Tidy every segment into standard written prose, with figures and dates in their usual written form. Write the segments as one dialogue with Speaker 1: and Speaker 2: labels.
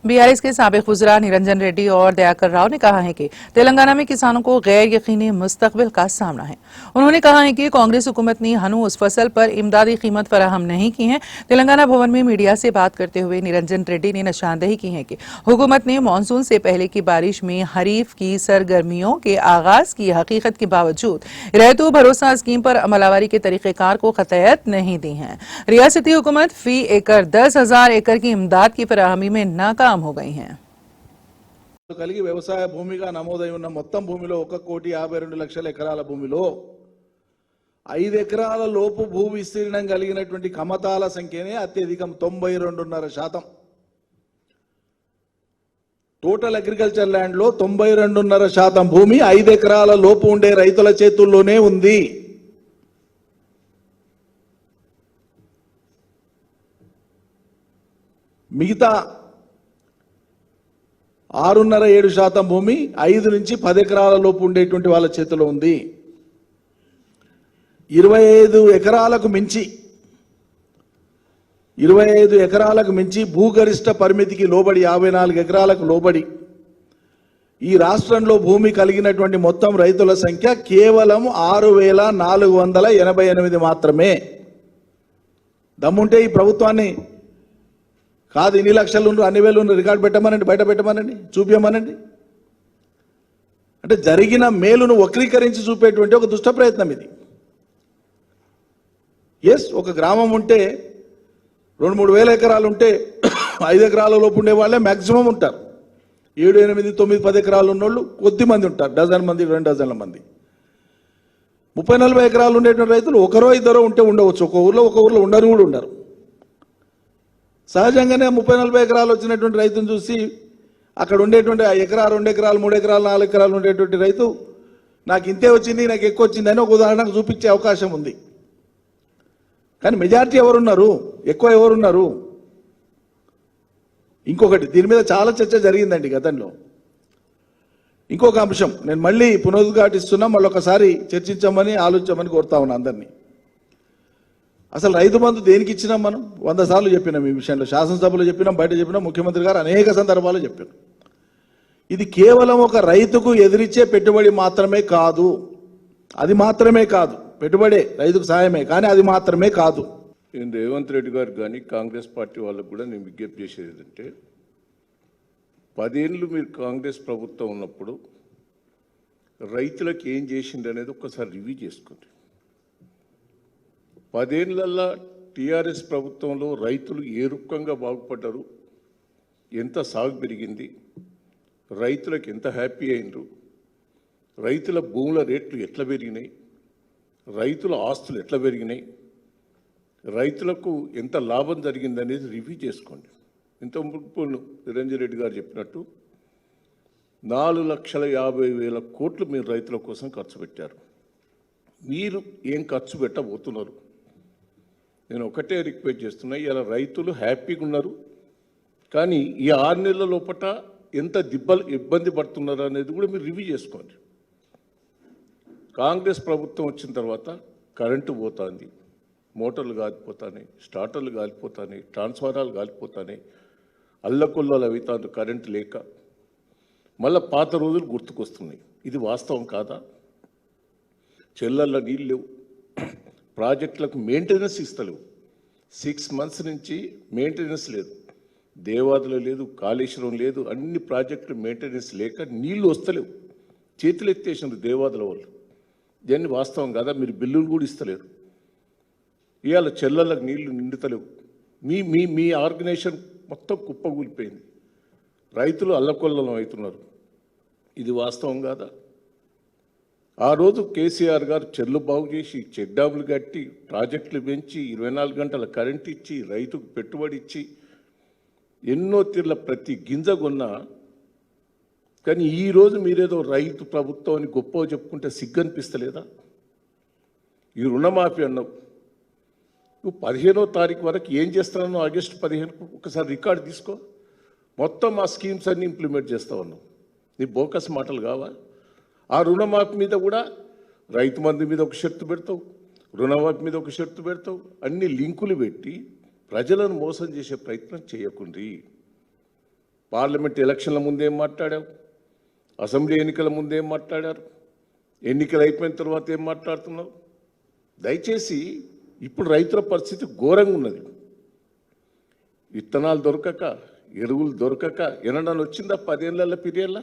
Speaker 1: BRS के साबिक वुज़रा निरंजन रेड्डी और दयाकर राव ने कहा है कि तेलंगाना में किसानों को गैर यकीनी मुस्तकबिल का सामना है। उन्होंने कहा है कि कांग्रेस हुकूमत ने हनू उस फसल पर इमदादी कीमत फराहम नहीं की है। तेलंगाना भवन में मीडिया से बात करते हुए निरंजन रेड्डी ने निशानदेही की है कि हुकूमत ने मानसून से पहले की बारिश में खरीफ की सरगर्मियों के आगाज की हकीकत के बावजूद रैतू भरोसा स्कीम पर अमलावरी के तरीक़ेकार को खतयत नहीं दी है। रियासती हुकूमत फी एकड़ 10,000 एकड़ की इमदाद की फराहमी में नाकाम हो गई हैं।
Speaker 2: కలిగి వ్యవసాయ భూమిగా నమోదై ఉన్న మొత్తం భూమిలో 1,52,00,000 ఎకరాల భూమిలో 5 ఎకరాల లోపు భూ విస్తీర్ణం కలిగినటువంటి కమతాల సంఖ్యనే అత్యధికం 92.5%. టోటల్ అగ్రికల్చర్ ల్యాండ్ లో 92.5% భూమి 5 ఎకరాల లోపు ఉండే రైతుల చేతుల్లోనే ఉంది. మిగతా 6.5-7% భూమి 5 నుంచి 10 ఎకరాల లోపు ఉండేటువంటి వాళ్ళ చేతిలో ఉంది. 25 ఎకరాలకు మించి భూగరిష్ట పరిమితికి లోబడి 54 ఎకరాలకు లోబడి ఈ రాష్ట్రంలో భూమి కలిగినటువంటి మొత్తం రైతుల సంఖ్య కేవలం 6,488 మాత్రమే. దమ్ముంటే ఈ ప్రభుత్వాన్ని కాదు ఇన్ని లక్షలు అన్ని వేలు రికార్డు పెట్టమనండి, బయట పెట్టమనండి, చూపించమనండి. అంటే జరిగిన మేలును వక్రీకరించి చూపేటువంటి ఒక దుష్ట ప్రయత్నం ఇది. ఎస్, ఒక గ్రామం ఉంటే 2-3 వేల ఎకరాలు ఉంటే 5 ఎకరాల లోపు ఉండే వాళ్ళే మ్యాక్సిమం ఉంటారు. 7, 8, 9, 10 ఎకరాలు ఉన్నోళ్ళు కొద్ది మంది ఉంటారు, డజన్ మంది, 2 డజన్ల మంది. 30-40 ఎకరాలు ఉండేటువంటి రైతులు ఒకరో ఇద్దరో ఉంటే ఉండవచ్చు, ఒక ఊర్లో ఉండరు కూడా ఉండరు. సహజంగానే 30-40 ఎకరాలు వచ్చినటువంటి రైతును చూసి అక్కడ ఉండేటువంటి ఎకరా, 2 ఎకరాలు, 3 ఎకరాలు, 4 ఎకరాలు ఉండేటువంటి రైతు నాకు ఇంతే వచ్చింది, నాకు ఎక్కువ వచ్చింది అని ఒక ఉదాహరణకు చూపించే అవకాశం ఉంది. కానీ మెజారిటీ ఎవరున్నారు, ఎక్కువ ఎవరున్నారు? ఇంకొకటి, దీని మీద చాలా చర్చ జరిగిందండి గతంలో. ఇంకొక అంశం నేను మళ్ళీ పునరుద్ఘాటిస్తున్నా, మళ్ళొకసారి చర్చించమని ఆలోచించమని కోరుతా ఉన్నా అందరినీ. అసలు రైతు బంధు దేనికి ఇచ్చినాం? మనం 100 సార్లు చెప్పినాం ఈ విషయంలో, శాసనసభలో చెప్పినాం, బయట చెప్పినాం, ముఖ్యమంత్రి గారు అనేక సందర్భాల్లో చెప్పారు. ఇది కేవలం ఒక రైతుకు ఎదిరిచ్చే పెట్టుబడి మాత్రమే కాదు, అది మాత్రమే కాదు, పెట్టుబడే రైతుకు సాయమే, కానీ అది మాత్రమే కాదు.
Speaker 3: నేను రేవంత్ రెడ్డి గారు కానీ కాంగ్రెస్ పార్టీ వాళ్ళకు కూడా నేను విజ్ఞప్తి చేసేది ఏంటంటే, 10 ఏళ్ళు మీరు కాంగ్రెస్ ప్రభుత్వం ఉన్నప్పుడు రైతులకు ఏం చేసింది అనేది ఒక్కసారి రివ్యూ చేసుకోండి. 10 ఏళ్ళల్లో టీఆర్ఎస్ ప్రభుత్వంలో రైతులు ఏ రూపంగా బాగుపడ్డారు, ఎంత సాగు పెరిగింది, రైతులకు ఎంత హ్యాపీ అయినరు, రైతుల భూముల రేట్లు ఎట్లా పెరిగినాయి, రైతుల ఆస్తులు ఎట్లా పెరిగినాయి, రైతులకు ఎంత లాభం జరిగిందనేది రివ్యూ చేసుకోండి. ఇంత మునుపు నిరంజన్ రెడ్డి గారు చెప్పినట్టు 4,50,000 కోట్లు మీరు రైతుల కోసం ఖర్చు పెట్టారు. మీరు ఏం ఖర్చు పెట్టబోతున్నారు? నేను ఒకటే రిక్వెస్ట్ చేస్తున్నా, ఇలా రైతులు హ్యాపీగా ఉన్నారు, కానీ ఈ 6 నెలల లోపల ఎంత ఇబ్బంది పడుతున్నారు అనేది కూడా మీరు రివ్యూ చేసుకోండి. కాంగ్రెస్ ప్రభుత్వం వచ్చిన తర్వాత కరెంటు పోతుంది, మోటార్లు కాలిపోతాయి, స్టార్టర్లు కాలిపోతాయి, ట్రాన్స్ఫార్మర్లు కాలిపోతాయి, అల్లకొల్లలు అవుతాను కరెంటు లేక. మళ్ళీ పాత రోజులు గుర్తుకొస్తున్నాయి. ఇది వాస్తవం కాదా? చెల్లల్లో నీళ్ళు లేవు, ప్రాజెక్టులకు మెయింటెనెన్స్ ఇస్తలేవు, 6 మంత్స్ నుంచి మెయింటెనెన్స్ లేదు, దేవాదులు లేదు, కాళేశ్వరం లేదు, అన్ని ప్రాజెక్టులు మెయింటెనెన్స్ లేక నీళ్లు వస్తలేవు, చేతులు ఎత్తేసినారు దేవాదుల వాళ్ళు. దాన్ని వాస్తవం కదా? మీరు బిల్లులు కూడా ఇస్తలేరు, ఇవాళ చెల్లలకు నీళ్లు నిండుతలేవు, మీ మీ మీ ఆర్గనైజేషన్ మొత్తం కుప్పగూలిపోయింది, రైతులు అల్లకొల్లం అవుతున్నారు. ఇది వాస్తవం కాదా? ఆ రోజు కేసీఆర్ గారు చెర్లు బాగు చేసి, చెక్ డ్యాములు కట్టి, ప్రాజెక్టులు పెంచి, 24 గంటల కరెంట్ ఇచ్చి, రైతుకు పెట్టుబడి ఇచ్చి, ఎన్నో తీర్ల ప్రతి గింజ కొన్నా. కానీ ఈరోజు మీరేదో రైతు ప్రభుత్వం అని గొప్ప చెప్పుకుంటే సిగ్గనిపిస్తలేదా? ఈ రుణమాఫీ అన్నావు, నువ్వు 15వ తారీఖు వరకు ఏం చేస్తున్నావు? ఆగస్టు 15కు ఒకసారి రికార్డు తీసుకో, మొత్తం ఆ స్కీమ్స్ అన్ని ఇంప్లిమెంట్ చేస్తా ఉన్నావు. నీ బోకస్ మాటలు కావా? ఆ రుణమాఫీ మీద కూడా రైతు మంది మీద ఒక షరతు పెడతావు, రుణమాఫీ మీద ఒక షరతు పెడతావు, అన్ని లింకులు పెట్టి ప్రజలను మోసం చేసే ప్రయత్నం చేయకుండ్రి. పార్లమెంట్ ఎలక్షన్ల ముందేం మాట్లాడావు, అసెంబ్లీ ఎన్నికల ముందేం మాట్లాడారు, ఎన్నికలు అయిపోయిన తర్వాత ఏం మాట్లాడుతున్నావు? దయచేసి ఇప్పుడు రైతుల పరిస్థితి ఘోరంగా ఉన్నది. విత్తనాలు దొరకక, ఎరువులు దొరకక ఎనడని వచ్చిందా 10 ఏళ్ళ పీరియడ్లా?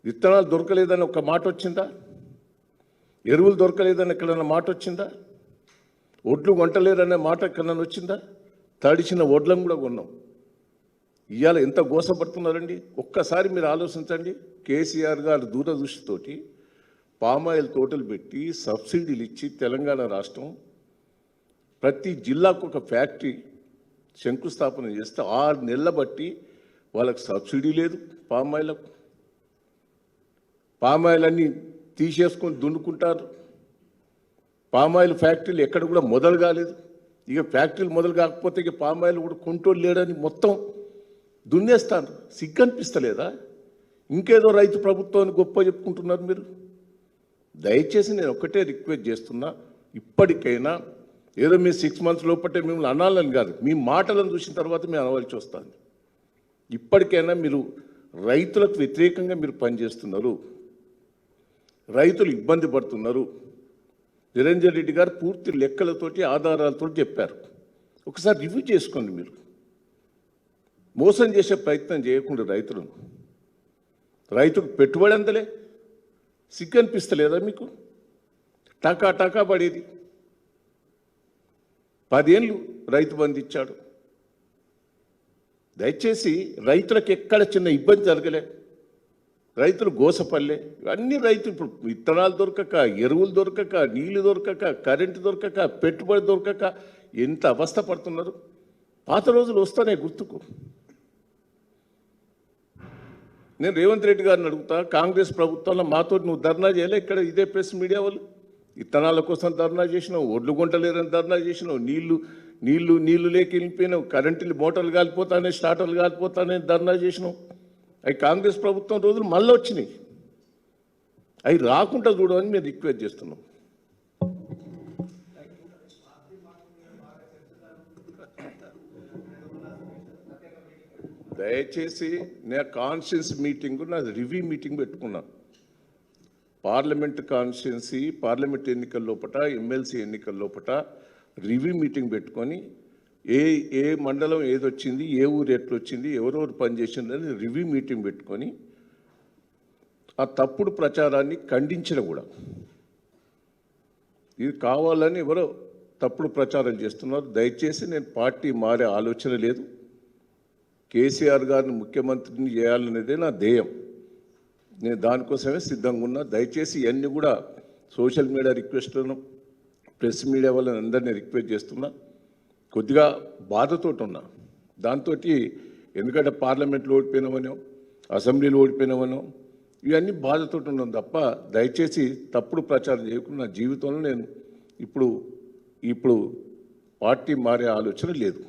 Speaker 3: విత్తనాలు దొరకలేదని ఒక మాట వచ్చిందా? ఎరువులు దొరకలేదని ఎక్కడన్నా మాట వచ్చిందా? ఒడ్లు వంటలేరనే మాట ఎక్కడన్నా వచ్చిందా? తడిచిన ఒడ్లను కూడా కొన్నాం. ఇవాళ ఎంత గోసపడుతున్నారండి. ఒక్కసారి మీరు ఆలోచించండి. కేసీఆర్ గారు దూరదృష్టితోటి పామాయిల్ తోటలు పెట్టి సబ్సిడీలు ఇచ్చి తెలంగాణ రాష్ట్రం ప్రతి జిల్లాకు ఒక ఫ్యాక్టరీ శంకుస్థాపన చేస్తే 6 నెలల బట్టి వాళ్ళకి సబ్సిడీ లేదు. పామాయిల్ అన్నీ తీసేసుకొని దున్నుకుంటారు. పామాయిల్ ఫ్యాక్టరీలు ఎక్కడ కూడా మొదలు కాలేదు. ఇక ఫ్యాక్టరీలు మొదలు కాకపోతే ఇక పామాయిల్ కూడా కొంటోళ్ళు లేడని మొత్తం దున్నేస్తాను. సిగ్గనిపిస్తలేదా? ఇంకేదో రైతు ప్రభుత్వాన్ని గొప్ప చెప్పుకుంటున్నారు మీరు. దయచేసి నేను ఒక్కటే రిక్వెస్ట్ చేస్తున్నా, ఇప్పటికైనా ఏదో మీ 6 months లోపటే మిమ్మల్ని అనాలని కాదు, మీ మాటలను చూసిన తర్వాత మేము అనవలసి వస్తుంది. ఇప్పటికైనా మీరు రైతులకు వ్యతిరేకంగా మీరు పనిచేస్తున్నారు, రైతులు ఇబ్బంది పడుతున్నారు. నిరంజన్ రెడ్డి గారు పూర్తి లెక్కలతోటి ఆధారాలతో చెప్పారు. ఒకసారి రివ్యూ చేసుకోండి. మీరు మోసం చేసే ప్రయత్నం చేయకుండా రైతుకు పెట్టుబడి అందలే. సిగ్గు అనిపిస్తలేదా మీకు? టకా పడేది. 10 ఏళ్ళు రైతు బంధు ఇచ్చాడు. దయచేసి రైతులకు ఎక్కడ చిన్న ఇబ్బంది జరగలే. రైతులు గోసపల్లె అన్ని రైతులు ఇప్పుడు విత్తనాలు దొరకక, ఎరువులు దొరకక, నీళ్లు దొరకక, కరెంటు దొరకక, పెట్టుబడి దొరకక ఎంత అవస్థ పడుతున్నారు. పాత రోజులు వస్తానే గుర్తుకు. నేను రేవంత్ రెడ్డి గారిని అడుగుతా, కాంగ్రెస్ ప్రభుత్వంలో మాతో నువ్వు ధర్నా చేయలే? ఇక్కడ ఇదే ప్రెస్ మీడియా వాళ్ళు విత్తనాల కోసం ధర్నా చేసినావు, ఒడ్లు గుంటలేరని ధర్నా చేసినావు, నీళ్లు లేక వెళ్ళిపోయినావు, కరెంటు మోటార్లు కాలిపోతానే, స్టార్టర్లు కాలిపోతానే ధర్నా చేసినావు. అవి కాంగ్రెస్ ప్రభుత్వం రోజులు మళ్ళీ వచ్చినాయి. అవి రాకుండా చూడమని మేము రిక్వెస్ట్ చేస్తున్నాం. దయచేసి నా కాన్స్టిట్యున్సీ మీటింగ్, నా రివ్యూ మీటింగ్ పెట్టుకున్నాను. పార్లమెంట్ కాన్స్టిట్యున్సీ, పార్లమెంట్ ఎన్నికల లోపట, ఎమ్మెల్సీ ఎన్నికల లోపట రివ్యూ మీటింగ్ పెట్టుకొని ఏ మండలం ఏదొచ్చింది, ఏ ఊరు ఎట్లొచ్చింది, ఎవరెవరు పనిచేసిందని రివ్యూ మీటింగ్ పెట్టుకొని ఆ తప్పుడు ప్రచారాన్ని ఖండించిన కూడా. ఇది కావాలని ఎవరో తప్పుడు ప్రచారం చేస్తున్నారు. దయచేసి నేను పార్టీ మారే ఆలోచన లేదు. కేసీఆర్ గారిని ముఖ్యమంత్రిని చేయాలనేదే నా ధ్యేయం. నేను దానికోసమే సిద్ధంగా ఉన్నా. దయచేసి ఇవన్నీ కూడా సోషల్ మీడియా రిక్వెస్ట్లను, ప్రెస్ మీడియా వాళ్ళని అందరినీ రిక్వెస్ట్ చేస్తున్నా. కొద్దిగా బాధతో ఉన్నా దాంతో. ఎందుకంటే పార్లమెంట్లో ఓడిపోయినామనో, అసెంబ్లీలో ఓడిపోయినామనో ఇవన్నీ బాధతో ఉన్నాం తప్ప దయచేసి తప్పుడు ప్రచారం చేయకుండా నా జీవితంలో నేను ఇప్పుడు పార్టీ మారే ఆలోచన లేదు.